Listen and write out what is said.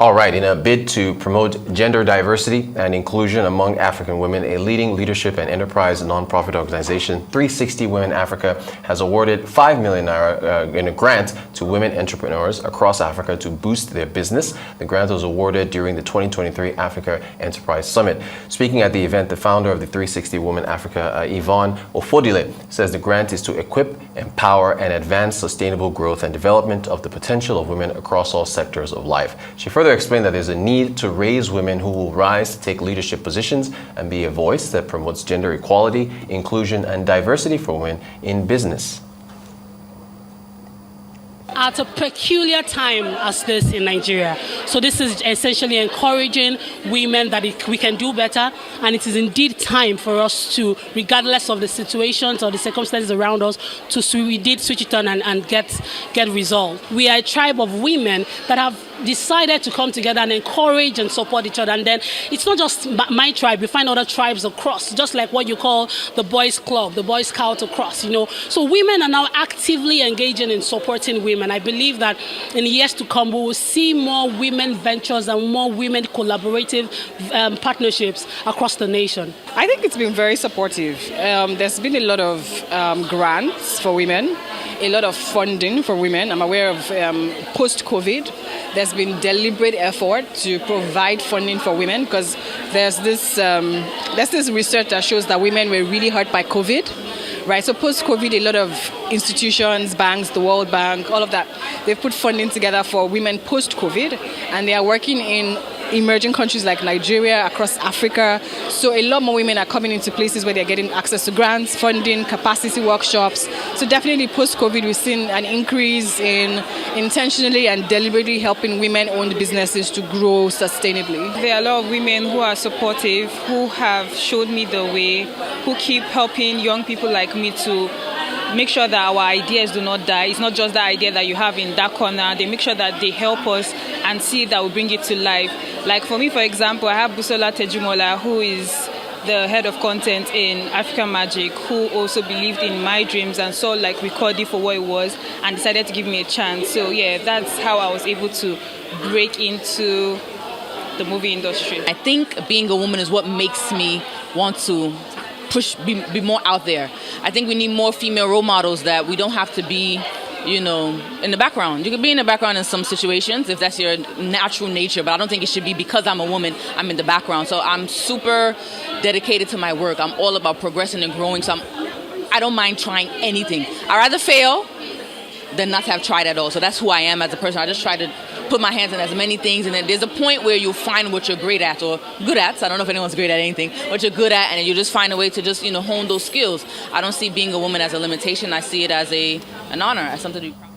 All right, in a bid to promote gender diversity and inclusion among African women, a leading leadership and enterprise nonprofit organization, 360 Women Africa, has awarded #5 million in a grant to women entrepreneurs across Africa to boost their business. The grant was awarded during the 2023 Africa Enterprise Summit. Speaking at the event, the founder of the 360 Women Africa, Yvonne Ofodile, says the grant is to equip, empower, and advance sustainable growth and development of the potential of women across all sectors of life. She further explained that there's a need to raise women who will rise to take leadership positions and be a voice that promotes gender equality, inclusion, and diversity for women in business. At a peculiar time as this in Nigeria. So this is essentially encouraging women that we can do better, and it is indeed time for us to, regardless of the situations or the circumstances around us, to switch it on and get resolved. We are a tribe of women that have decided to come together and encourage and support each other. And then it's not just my tribe, you find other tribes across, just like what you call the boys club, the boy scout across, So women are now actively engaging in supporting women. I believe that in the years to come, we will see more women ventures and more women collaborative partnerships across the nation. I think it's been very supportive. There's been a lot of grants for women, a lot of funding for women. I'm aware of post-COVID, there's been deliberate effort to provide funding for women because there's this research that shows that women were really hurt by COVID, right? So post-COVID, a lot of institutions, banks, the World Bank, all of that, they've put funding together for women post-COVID, and they are working in emerging countries like Nigeria, across Africa. So a lot more women are coming into places where they're getting access to grants, funding, capacity workshops. So definitely post-COVID, we've seen an increase in intentionally and deliberately helping women-owned businesses to grow sustainably. There are a lot of women who are supportive, who have showed me the way, who keep helping young people like me to make sure that our ideas do not die. It's not just the idea that you have in that corner. They make sure that they help us and see that we bring it to life. Like for me, for example, I have Busola Tejumola, who is the head of content in African Magic, who also believed in my dreams and saw Recording for what it was and decided to give me a chance. So yeah, that's how I was able to break into the movie industry. I think being a woman is what makes me want to be more out there. I think we need more female role models, that we don't have to be, in the background. You can be in the background in some situations if that's your natural nature, but I don't think it should be because I'm a woman, I'm in the background. So I'm super dedicated to my work. I'm all about progressing and growing. So I don't mind trying anything. I'd rather fail than not have tried at all. So that's who I am as a person. I just try to put my hands in as many things, and then there's a point where you'll find what you're great at or good at. So I don't know if anyone's great at anything, what you're good at, and you just find a way to just hone those skills. I don't see being a woman as a limitation. I see it as an honor, as something to be proud of.